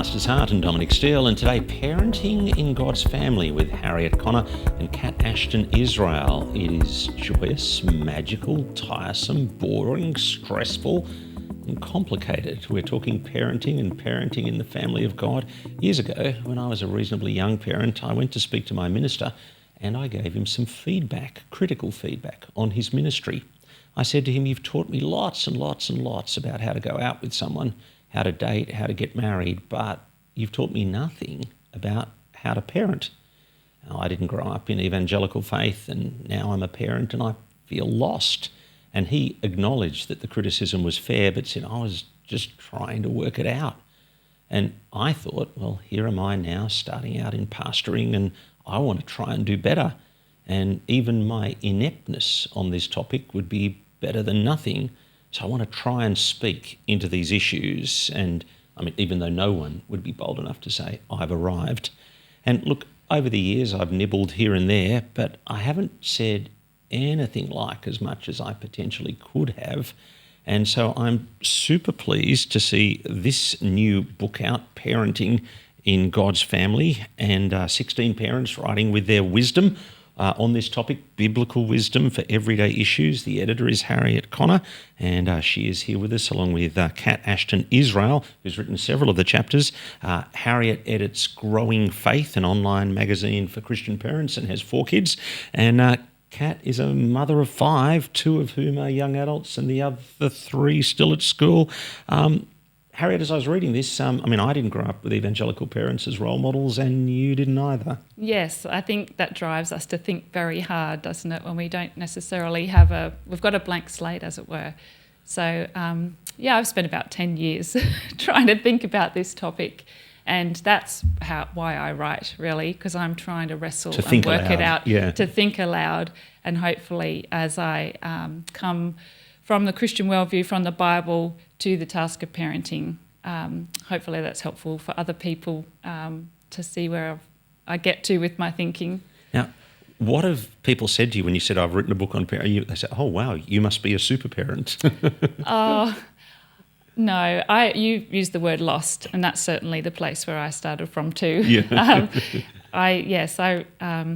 Pastor's Heart and Dominic Steele, and today Parenting in God's Family with Harriet Connor and Ashton Israel. It is joyous, magical, tiresome, boring, stressful and complicated. We're talking parenting and parenting in the family of God. Years ago, when I was a reasonably young parent, I went to speak to my minister and I gave him some feedback, critical feedback on his ministry. I said to him, "You've taught me lots and lots and lots about how to go out with someone, how to date, how to get married, but you've taught me nothing about how to parent." Now, I didn't grow up in evangelical faith, and now I'm a parent and I feel lost. And he acknowledged that the criticism was fair, but said, I was just trying to work it out. And I thought, well, here am I now starting out in pastoring and I want to try and do better. And even my ineptness on this topic would be better than nothing. So I want to try and speak into these issues. And I mean, even though no one would be bold enough to say, I've arrived. And look, over the years, I've nibbled here and there, but I haven't said anything like as much as I potentially could have. And so I'm super pleased to see this new book out, Parenting in God's Family, and 16 parents writing with their wisdom on this topic, biblical wisdom for everyday issues. The editor is Harriet Connor, and she is here with us along with Ashton Israel, who's written several of the chapters. Harriet edits Growing Faith, an online magazine for Christian parents, and has 4 kids. And Kat is a mother of 5, 2 of whom are young adults and the other 3 still at school. Harriet, as I was reading this, I didn't grow up with evangelical parents as role models, and you didn't either. Yes, I think that drives us to think very hard, doesn't it, when we don't necessarily we've got a blank slate, as it were. So, I've spent about 10 years trying to think about this topic, and that's why I write, really, because I'm trying to wrestle and work it out, to think aloud, and hopefully as I come from the Christian worldview, from the Bible, to the task of parenting. Hopefully that's helpful for other people to see where I get to with my thinking. Now, what have people said to you when you said, I've written a book on parenting? They said, oh, wow, you must be a super parent. No, you used the word lost, and that's certainly the place where I started from too. Yeah. I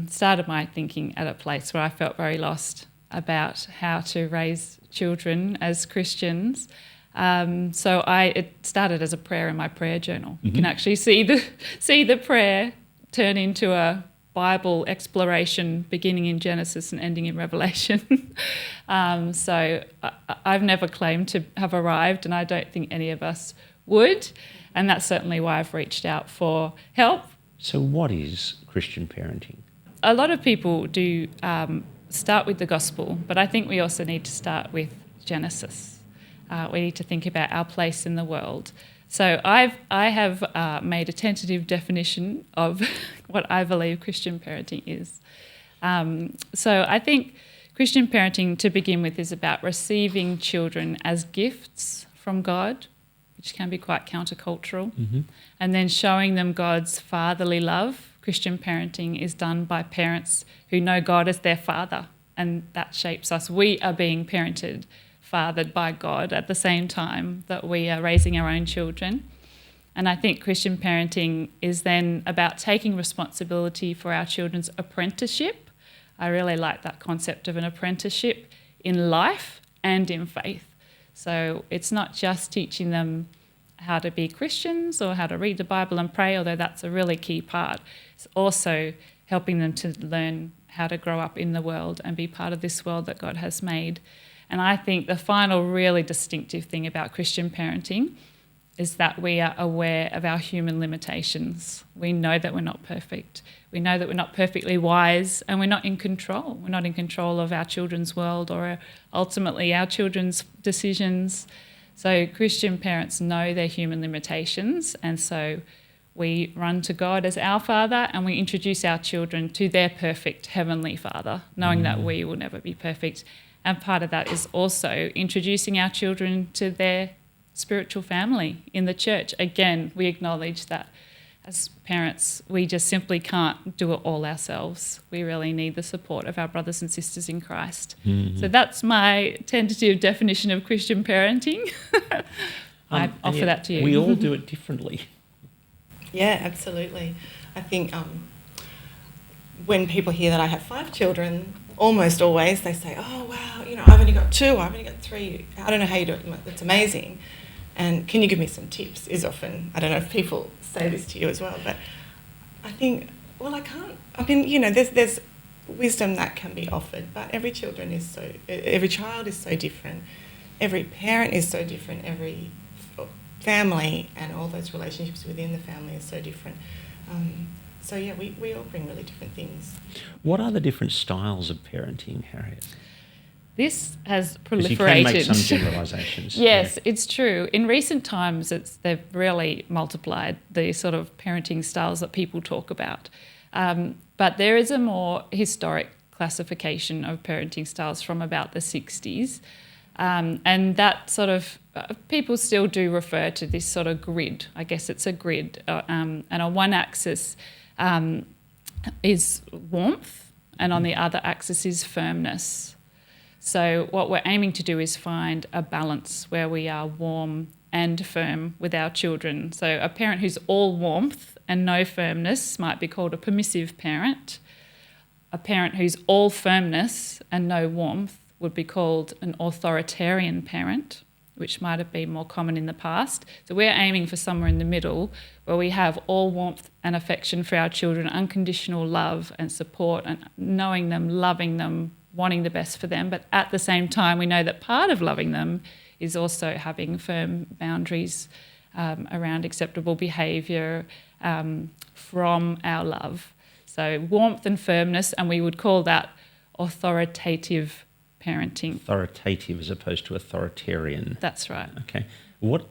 started my thinking at a place where I felt very lost about how to raise children as Christians. So it started as a prayer in my prayer journal. Mm-hmm. You can actually see the prayer turn into a Bible exploration beginning in Genesis and ending in Revelation. So I've never claimed to have arrived, and I don't think any of us would. And that's certainly why I've reached out for help. So what is Christian parenting? A lot of people do start with the gospel, but I think we also need to start with Genesis. We need to think about our place in the world. So I have made a tentative definition of what I believe Christian parenting is. So I think Christian parenting, to begin with, is about receiving children as gifts from God, which can be quite countercultural, and then showing them God's fatherly love. Christian parenting is done by parents who know God as their father, and that shapes us. We are being parented, fathered by God at the same time that we are raising our own children. And I think Christian parenting is then about taking responsibility for our children's apprenticeship. I really like that concept of an apprenticeship in life and in faith. So it's not just teaching them how to be Christians or how to read the Bible and pray, although that's a really key part. It's also helping them to learn how to grow up in the world and be part of this world that God has made. And I think the final really distinctive thing about Christian parenting is that we are aware of our human limitations. We know that we're not perfect. We know that we're not perfectly wise, and we're not in control. We're not in control of our children's world or ultimately our children's decisions. So Christian parents know their human limitations, and so we run to God as our Father, and we introduce our children to their perfect Heavenly Father, knowing that we will never be perfect. And part of that is also introducing our children to their spiritual family in the church. Again, we acknowledge that as parents, we just simply can't do it all ourselves. We really need the support of our brothers and sisters in Christ. Mm-hmm. So that's my tentative definition of Christian parenting. I offer that to you. We all do it differently. Yeah, absolutely. I think when people hear that I have 5 children, almost always they say, oh, wow, I've only got 2, I've only got 3. I don't know how you do it. That's amazing. And can you give me some tips is often, I don't know if people say this to you as well, but I think, well, I can't. I mean, there's wisdom that can be offered, but every child is so different. Every parent is so different. Every family and all those relationships within the family is so different. So yeah, we all bring really different things. What are the different styles of parenting, Harriet? This has proliferated. You can make some generalisations. Yes, it's true. In recent times, they've really multiplied the sort of parenting styles that people talk about. But there is a more historic classification of parenting styles from about the 60s. And that sort of, people still do refer to this sort of grid. I guess it's a grid. And on one axis is warmth, and on the other axis is firmness. So what we're aiming to do is find a balance where we are warm and firm with our children. So a parent who's all warmth and no firmness might be called a permissive parent. A parent who's all firmness and no warmth would be called an authoritarian parent, which might have been more common in the past. So we're aiming for somewhere in the middle where we have all warmth and affection for our children, unconditional love and support, and knowing them, loving them, wanting the best for them. But at the same time, we know that part of loving them is also having firm boundaries around acceptable behaviour from our love. So warmth and firmness, and we would call that authoritative parenting. Authoritative as opposed to authoritarian. That's right. Okay.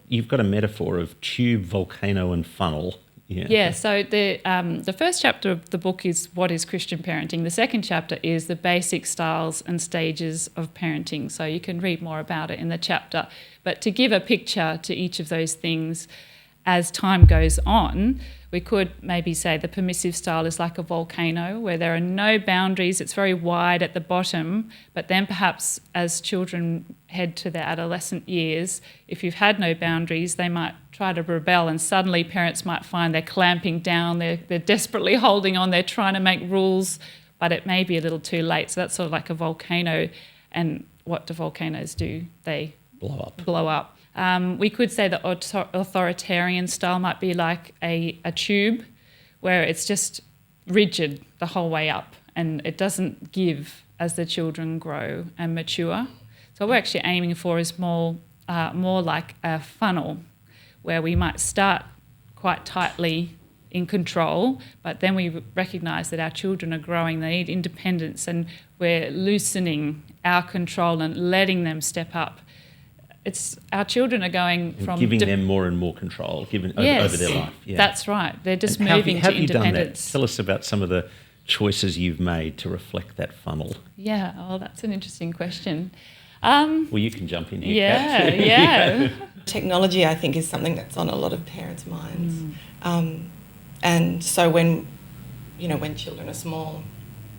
You've got a metaphor of tube, volcano and funnel. Yeah, so the first chapter of the book is what is Christian parenting. The second chapter is the basic styles and stages of parenting. So you can read more about it in the chapter. But to give a picture to each of those things as time goes on, we could maybe say the permissive style is like a volcano where there are no boundaries. It's very wide at the bottom, but then perhaps as children head to their adolescent years, if you've had no boundaries, they might try to rebel, and suddenly parents might find they're clamping down, they're desperately holding on, they're trying to make rules, but it may be a little too late. So that's sort of like a volcano. And what do volcanoes do? They blow up. We could say the authoritarian style might be like a tube where it's just rigid the whole way up and it doesn't give as the children grow and mature. So what we're actually aiming for is more like a funnel where we might start quite tightly in control, but then we recognise that our children are growing, they need independence, and we're loosening our control and letting them step up. It's our children are going from giving them more and more control, over their life. Yeah. That's right. They're just moving to independence. Have you done that? Tell us about some of the choices you've made to reflect that funnel. Yeah, that's an interesting question. Well, you can jump in here. Yeah. Technology, I think, is something that's on a lot of parents' minds, and so when children are small,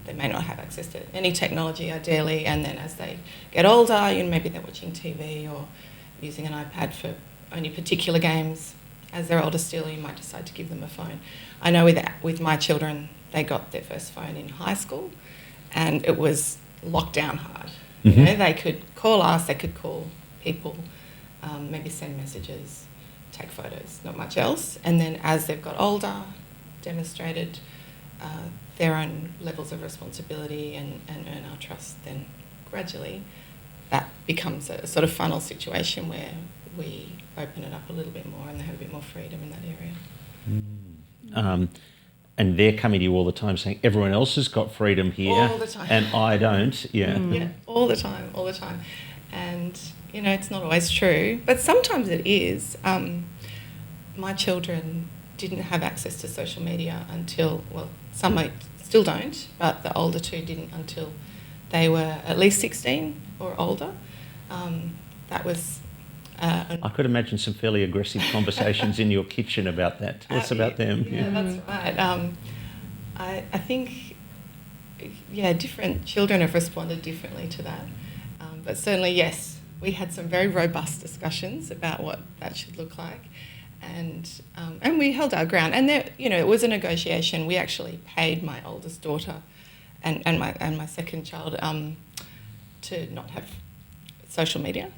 they may not have access to any technology ideally, and then as they get older, maybe they're watching TV or using an iPad for only particular games. As they're older still, you might decide to give them a phone. I know with my children, they got their first phone in high school, and it was lockdown hard. Mm-hmm. They could call us, they could call people, maybe send messages, take photos, not much else. And then as they've got older, demonstrated their own levels of responsibility and earn our trust, then gradually that becomes a sort of funnel situation where we open it up a little bit more and they have a bit more freedom in that area. And they're coming to you all the time saying, everyone else has got freedom here. All the time. And I don't. Yeah. Yeah, all the time. And, it's not always true, but sometimes it is. My children didn't have access to social media until, some still don't, but the older two didn't until they were at least 16 or older. That was... I could imagine some fairly aggressive conversations in your kitchen about that. Tell us about them. Yeah, that's right. I think, different children have responded differently to that. But certainly, yes, we had some very robust discussions about what that should look like. And we held our ground. And there, it was a negotiation. We actually paid my oldest daughter and my second child to not have social media.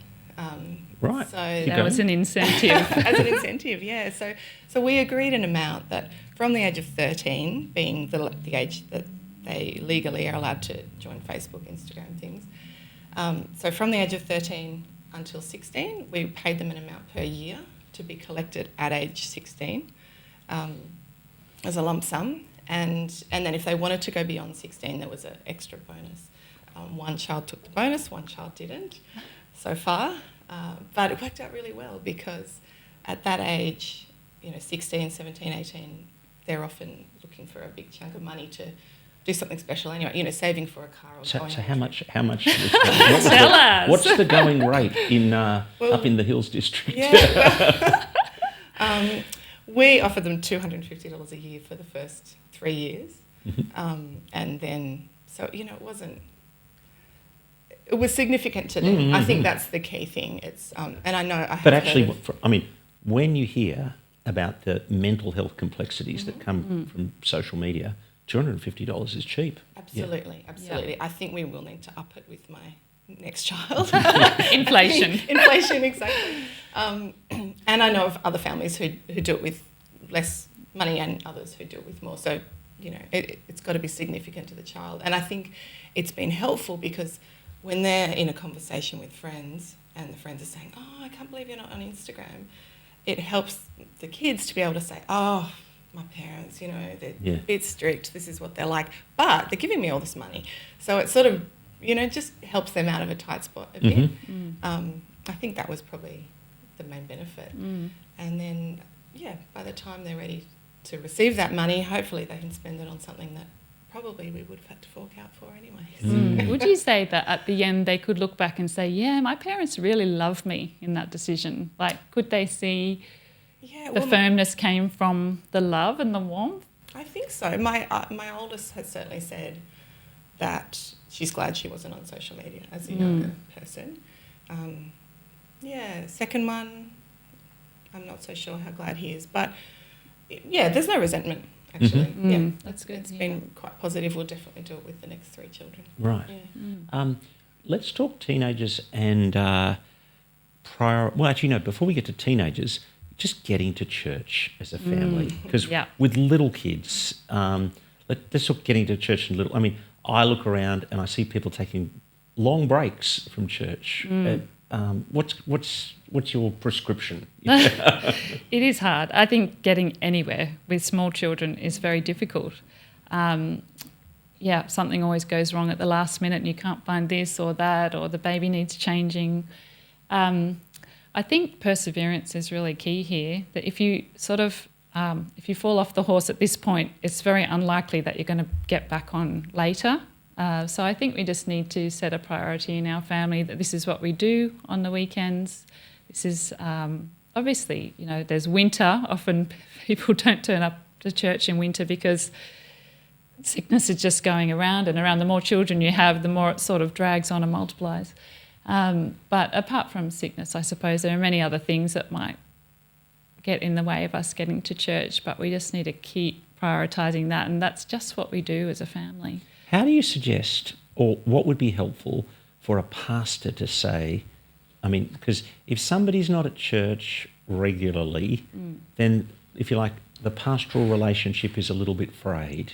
Right. So That was an incentive. as an incentive, yeah. So we agreed an amount that from the age of 13, being the age that they legally are allowed to join Facebook, Instagram, things. So from the age of 13 until 16, we paid them an amount per year to be collected at age 16 as a lump sum. And then if they wanted to go beyond 16, there was an extra bonus. One child took the bonus, one child didn't so far. But it worked out really well because at that age, 16, 17, 18, they're often looking for a big chunk of money to do something special anyway, saving for a car or So going how much? Tell us. What's the going rate up in the Hills District? Yeah. We offered them $250 a year for the first 3 years. And then, it was significant to them. I think that's the key thing. It's and I know I have But actually, heard when you hear about the mental health complexities that come from social media, $250 is cheap. Absolutely. Yeah. I think we will need to up it with my next child. Inflation. Inflation, exactly. And I know of other families who do it with less money and others who do it with more. So, it's got to be significant to the child. And I think it's been helpful because when they're in a conversation with friends and the friends are saying, "Oh, I can't believe you're not on Instagram," it helps the kids to be able to say, "Oh, my parents, they're a bit strict. This is what they're like, but they're giving me all this money." So it sort of, just helps them out of a tight spot a bit. I think that was probably the main benefit. And then, by the time they're ready to receive that money, hopefully they can spend it on something that probably we would have had to fork out for anyway. Would you say that at the end they could look back and say, yeah, my parents really loved me in that decision? Like, could they see the firmness came from the love and the warmth? I think so. My oldest has certainly said that she's glad she wasn't on social media as a younger person. Second one, I'm not so sure how glad he is. But, there's no resentment. Actually, that's good. It's been quite positive. We'll definitely do it with the next 3 children. Right. Yeah. Let's talk teenagers and before we get to teenagers, just getting to church as a family. Because with little kids, let's talk getting to church and little. I mean, I look around and I see people taking long breaks from church. What's your prescription? It is hard. I think getting anywhere with small children is very difficult. Something always goes wrong at the last minute and you can't find this or that, or the baby needs changing. I think perseverance is really key here, that if you if you fall off the horse at this point, it's very unlikely that you're going to get back on later. So I think we just need to set a priority in our family that this is what we do on the weekends. This is obviously, there's winter. Often people don't turn up to church in winter because sickness is just going around and around. The more children you have, the more it sort of drags on and multiplies. But apart from sickness, I suppose there are many other things that might get in the way of us getting to church, but we just need to keep prioritising that, and that's just what we do as a family. How do you suggest, or what would be helpful for a pastor to say, because if somebody's not at church regularly, then, if you like, the pastoral relationship is a little bit frayed,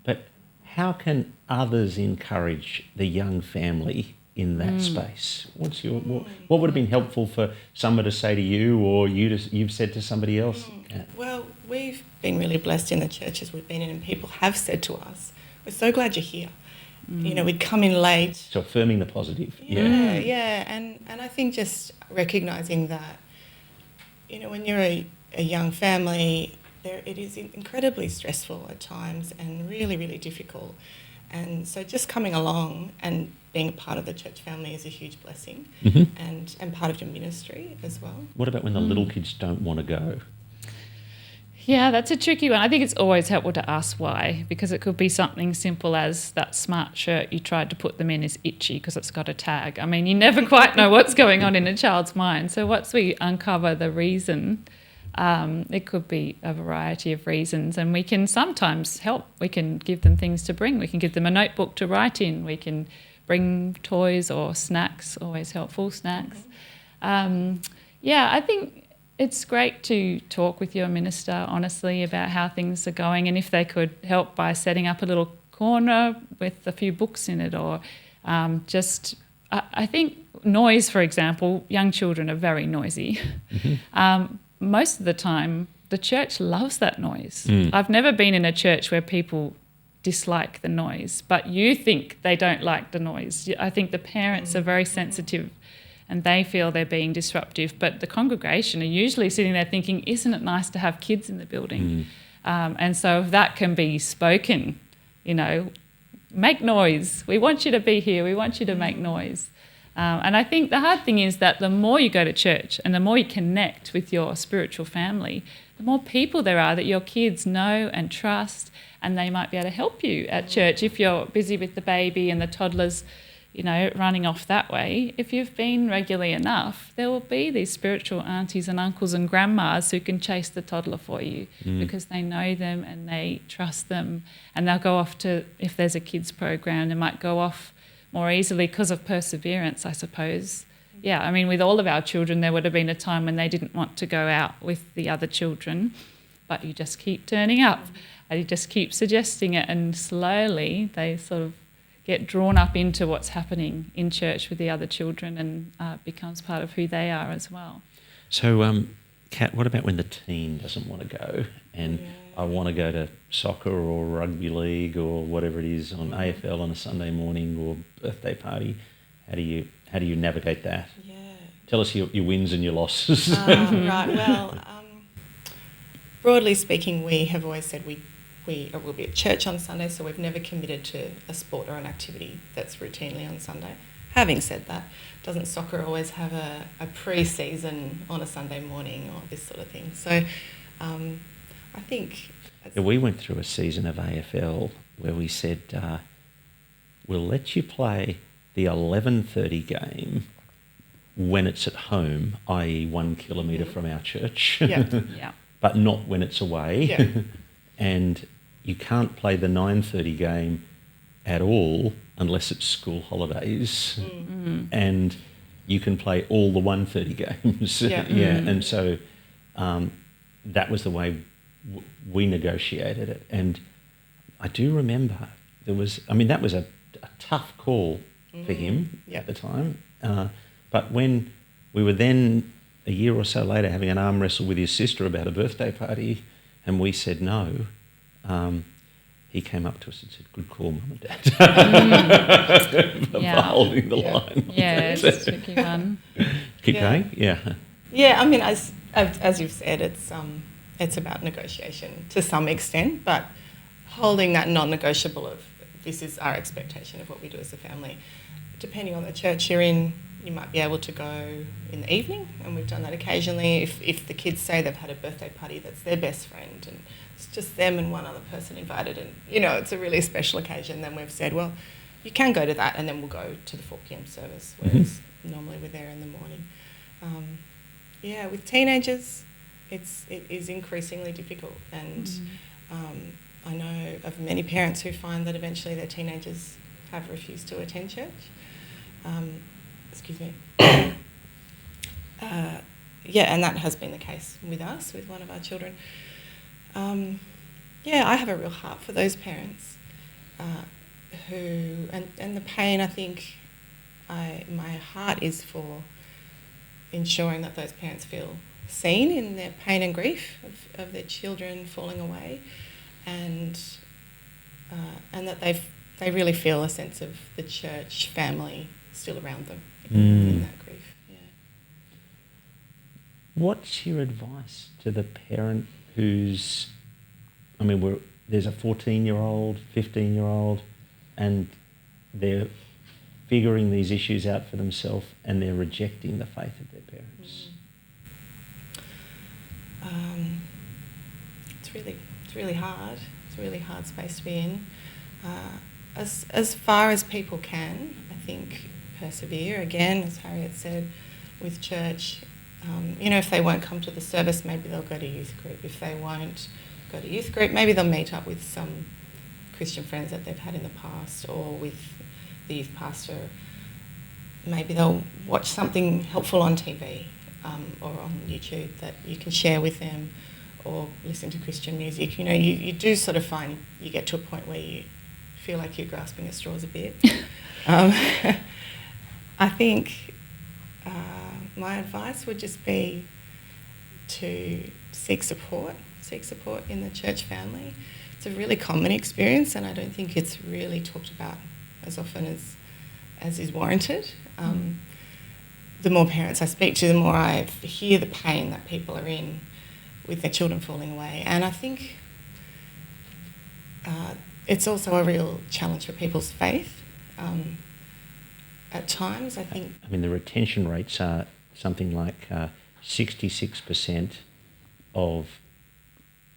but how can others encourage the young family in that space? What would have been helpful for someone to say to you, or you've said to somebody else? Well, we've been really blessed in the churches we've been in, and people have said to us, "We're so glad you're here." We'd come in late. So affirming the positive. And I think just recognising that, when you're a young family, it is incredibly stressful at times and really, really difficult. And so just coming along and being a part of the church family is a huge blessing, and part of your ministry as well. What about when the little kids don't want to go? Yeah, that's a tricky one. I think it's always helpful to ask why, because it could be something simple as that smart shirt you tried to put them in is itchy because it's got a tag. I mean, you never quite know what's going on in a child's mind. So once we uncover the reason, it could be a variety of reasons, and we can sometimes help. We can give them things to bring. We can give them a notebook to write in. We can bring toys or snacks, always helpful, snacks. I think it's great to talk with your minister honestly about how things are going, and if they could help by setting up a little corner with a few books in it, or I think noise, for example, young children are very noisy. Most of the time, the church loves that noise. I've never been in a church where people dislike the noise, but you think they don't like the noise. I think the parents are very sensitive and they feel they're being disruptive, but the congregation are usually sitting there thinking, isn't it nice to have kids in the building? And so if that can be spoken, make noise. We want you to be here. We want you to make noise. And I think the hard thing is that the more you go to church and the more you connect with your spiritual family, the more people there are that your kids know and trust, and they might be able to help you at church if you're busy with the baby and the toddlers, running off that way. If you've been regularly enough, there will be these spiritual aunties and uncles and grandmas who can chase the toddler for you because they know them and they trust them, and they'll go off to, if there's a kids program, they might go off more easily because of perseverance, I suppose. Yeah, I mean, with all of our children, there would have been a time when they didn't want to go out with the other children, but you just keep turning up and you just keep suggesting it, and slowly they sort of get drawn up into what's happening in church with the other children, and becomes part of who they are as well. So, Kat, what about when the teen doesn't want to go and I want to go to soccer or rugby league or whatever it is on AFL on a Sunday morning or birthday party? How do you navigate that? Yeah. Tell us your wins and your losses. Right. Well, broadly speaking, we have always said we will be at church on Sunday, so we've never committed to a sport or an activity that's routinely on Sunday. Having said that, doesn't soccer always have a pre-season on a Sunday morning or this sort of thing? So I think... We went through a season of AFL where we said, we'll let you play the 11:30 game when it's at home, i.e. 1 kilometre from our church, but not when it's away. Yeah. And you can't play the 9:30 game at all unless it's school holidays, and you can play all the 1:30 games. And so that was the way we negotiated it. And I do remember that was a tough call for him at the time. But when we were then a year or so later having an arm wrestle with his sister about a birthday party, and we said no, he came up to us and said, "Good call, Mum and Dad," for holding the line. Yeah, it's a tricky one. Keep going? Yeah. Yeah, I mean, as you've said, it's about negotiation to some extent, but holding that non-negotiable of this is our expectation of what we do as a family. Depending on the church you're in, you might be able to go in the evening, and we've done that occasionally. If the kids say they've had a birthday party that's their best friend and it's just them and one other person invited, and it's a really special occasion, then we've said, well, you can go to that, and then we'll go to the 4 p.m. service, whereas normally we're there in the morning. With teenagers, it is increasingly difficult, and I know of many parents who find that eventually their teenagers have refused to attend church. Excuse me. And that has been the case with us, with one of our children. I have a real heart for those parents who, and the pain, I think, my heart is for ensuring that those parents feel seen in their pain and grief of their children falling away, and that they really feel a sense of the church family still around them in that grief. Yeah. What's your advice to the parent who's, there's a 14-year-old, 15-year-old, and they're figuring these issues out for themselves and they're rejecting the faith of their parents? it's really hard. It's a really hard space to be in. As far as people can, I think, persevere. Again, as Harriet said, with church, if they won't come to the service, maybe they'll go to youth group. If they won't go to youth group, maybe they'll meet up with some Christian friends that they've had in the past, or with the youth pastor. Maybe they'll watch something helpful on TV or on YouTube that you can share with them, or listen to Christian music. You do sort of find you get to a point where you feel like you're grasping at straws a bit. I think my advice would just be to seek support in the church family. It's a really common experience, and I don't think it's really talked about as often as is warranted. The more parents I speak to, the more I hear the pain that people are in with their children falling away. And I think it's also a real challenge for people's faith. At times, I think... I mean, the retention rates are something like 66% of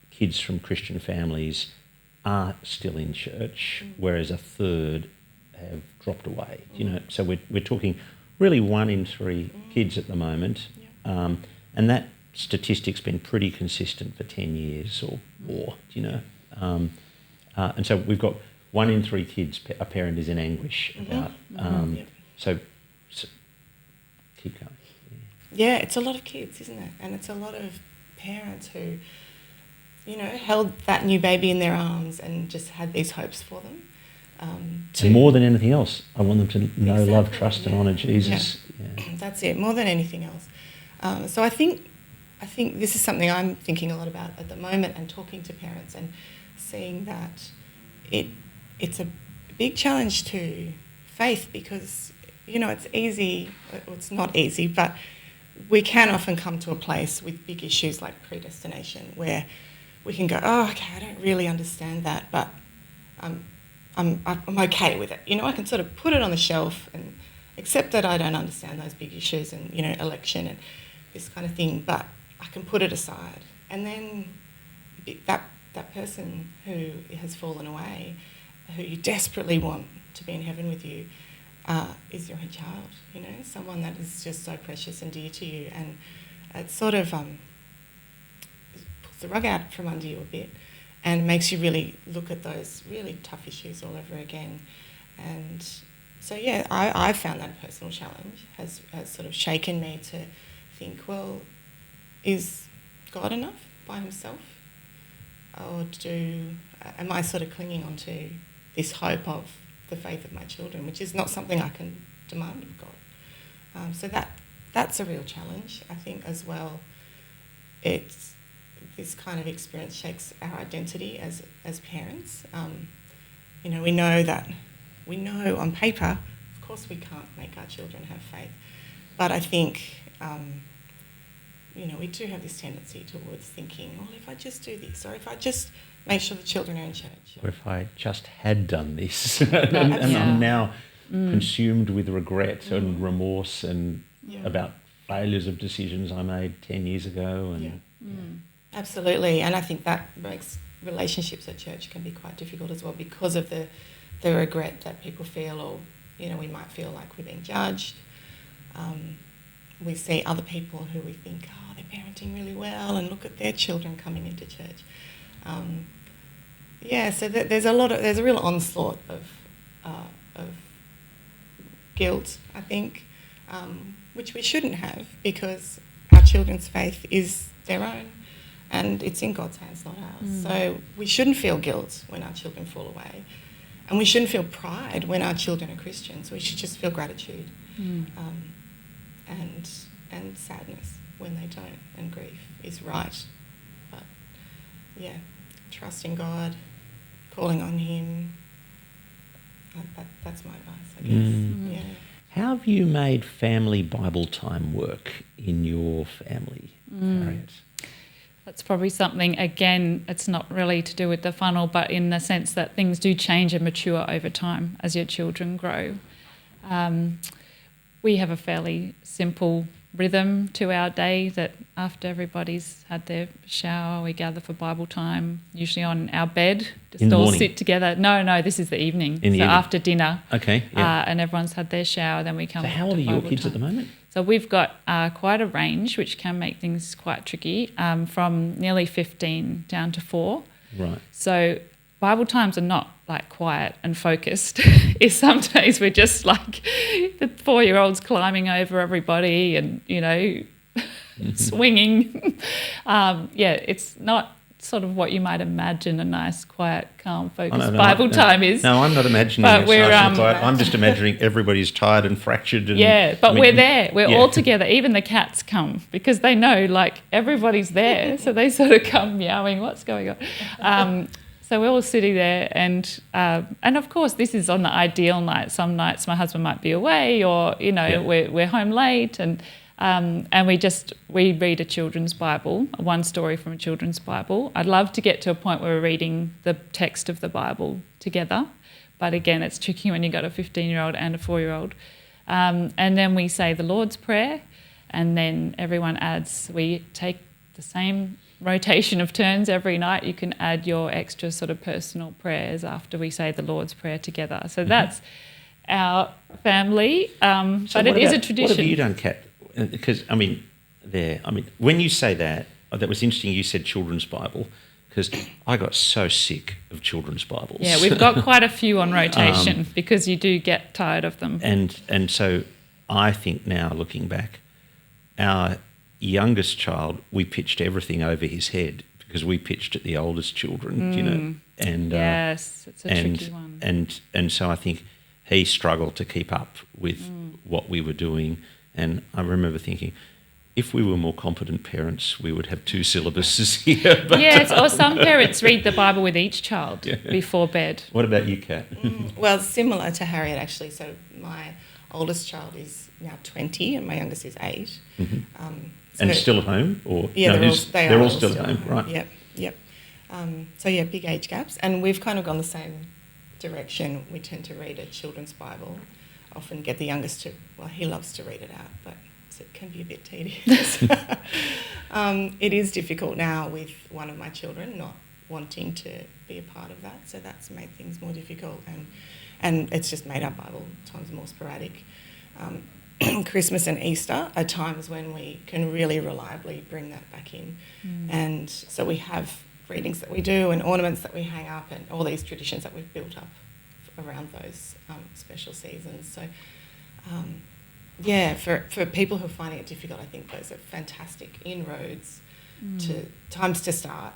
kids from Christian families are still in church, whereas a third have dropped away. So we're talking really 1 in 3 kids at the moment, and that statistic's been pretty consistent for 10 years or more. And so we've got 1 in 3 kids, a parent is in anguish about. So keep going. Yeah, it's a lot of kids, isn't it? And it's a lot of parents who, held that new baby in their arms and just had these hopes for them. And more than anything else, I want them to know, exactly, love, trust, and honour Jesus. Yeah. That's it, more than anything else. So I think this is something I'm thinking a lot about at the moment, and talking to parents and seeing that it's a big challenge to faith, because, it's easy, well, it's not easy, but we can often come to a place with big issues like predestination where we can go, oh, okay, I don't really understand that, but I'm okay with it. I can sort of put it on the shelf and accept that I don't understand those big issues and, election and this kind of thing, but I can put it aside. And then that person who has fallen away, who you desperately want to be in heaven with you, is your own child, someone that is just so precious and dear to you. And it sort of pulls the rug out from under you a bit, and makes you really look at those really tough issues all over again. And so, yeah, I found that a personal challenge has sort of shaken me to think, well, is God enough by himself? Or am I sort of clinging on to this hope of the faith of my children, which is not something I can demand of God? So that's a real challenge, I think, as well. This kind of experience shakes our identity as parents. We know on paper, of course we can't make our children have faith, but I think, we do have this tendency towards thinking, well, if I just do this, or if I just make sure the children are in church. Or if I just had done this, and I'm now consumed with regret and remorse and about failures of decisions I made 10 years ago. And Absolutely, and I think that makes relationships at church can be quite difficult as well, because of the regret that people feel, or we might feel like we're being judged. We see other people who we think, oh, they're parenting really well, and look at their children coming into church. So there's a real onslaught of guilt, I think, which we shouldn't have, because our children's faith is their own. And it's in God's hands, not ours. So we shouldn't feel guilt when our children fall away. And we shouldn't feel pride when our children are Christians. We should just feel gratitude and sadness when they don't. And grief is right. But, trusting God, calling on him, that's my advice, I guess. How have you made family Bible time work in your family, Harriet? That's probably something, again, it's not really to do with the funnel, but in the sense that things do change and mature over time as your children grow. We have a fairly simple rhythm to our day that after everybody's had their shower, we gather for Bible time, usually on our bed, just In the all morning? sit together. No, this is the evening. In the evening. After dinner. Okay, yeah. And everyone's had their shower, then we come. So how old to are your Bible kids time. at the moment? So we've got quite a range, which can make things quite tricky, from nearly 15 down to 4. Right. So Bible times are not like quiet and focused. It's some days we're just like the 4-year-olds climbing over everybody and, swinging. It's not sort of what you might imagine a nice, quiet, calm, focused Bible time is. No, I'm not imagining But it we're, nice and quiet. I'm just imagining everybody's tired and fractured. And, but we're there. We're yeah. all together. Even the cats come because they know like everybody's there. So they sort of come meowing, what's going on? So we're all sitting there and of course this is on the ideal night. Some nights my husband might be away or, we're home late and we read a children's Bible, one story from a children's Bible. I'd love to get to a point where we're reading the text of the Bible together. But again, it's tricky when you've got a 15-year-old and a 4-year-old. And then we say the Lord's Prayer and then everyone adds, we take the same rotation of turns every night. You can add your extra sort of personal prayers after we say the Lord's Prayer together. So that's our family, but it is a tradition. What have you done, Kat? Because, when you say that, that was interesting you said children's Bible, because I got so sick of children's Bibles. Yeah, we've got quite a few on rotation because you do get tired of them. And so I think now, looking back, our youngest child, we pitched everything over his head because we pitched at the oldest children, And yes, it's a tricky one. And so I think he struggled to keep up with what we were doing. And I remember thinking, if we were more competent parents, we would have 2 syllabuses here. But, yes, or some parents read the Bible with each child before bed. What about you, Kat? Well, similar to Harriet, actually. So my oldest child is now 20 and my youngest is 8. And still at home? Or yeah, no, they're all still at home, right. Yep. Big age gaps. And we've kind of gone the same direction. We tend to read a children's Bible. Often get the youngest to, he loves to read it out, but it can be a bit tedious. It is difficult now with one of my children not wanting to be a part of that, so that's made things more difficult, and it's just made our Bible times more sporadic. Christmas and Easter are times when we can really reliably bring that back in, and so we have readings that we do and ornaments that we hang up and all these traditions that we've built up around those special seasons. So, for people who are finding it difficult, I think those are fantastic inroads to times to start.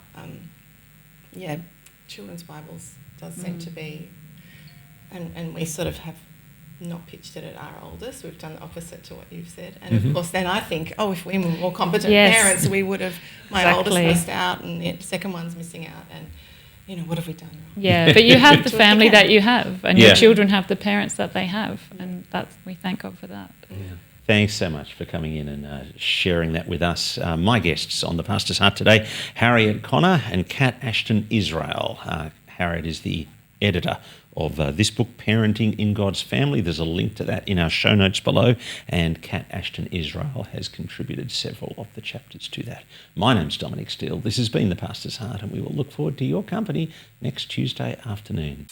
Children's Bibles does seem to be, and we sort of have not pitched it at our oldest. We've done the opposite to what you've said. And of course then I think, if we were more competent parents, we would have, my oldest missed out and the second one's missing out and what have we done wrong? Yeah, but you have the family that you have and your children have the parents that they have and we thank God for that. Yeah. Thanks so much for coming in and sharing that with us. My guests on The Pastor's Heart today, Harriet Connor and Kat Ashton Israel. Harriet is the editor of this book, Parenting in God's Family. There's a link to that in our show notes below, and Kat Ashton Israel has contributed several of the chapters to that. My name's Dominic Steele. This has been The Pastor's Heart, and we will look forward to your company next Tuesday afternoon.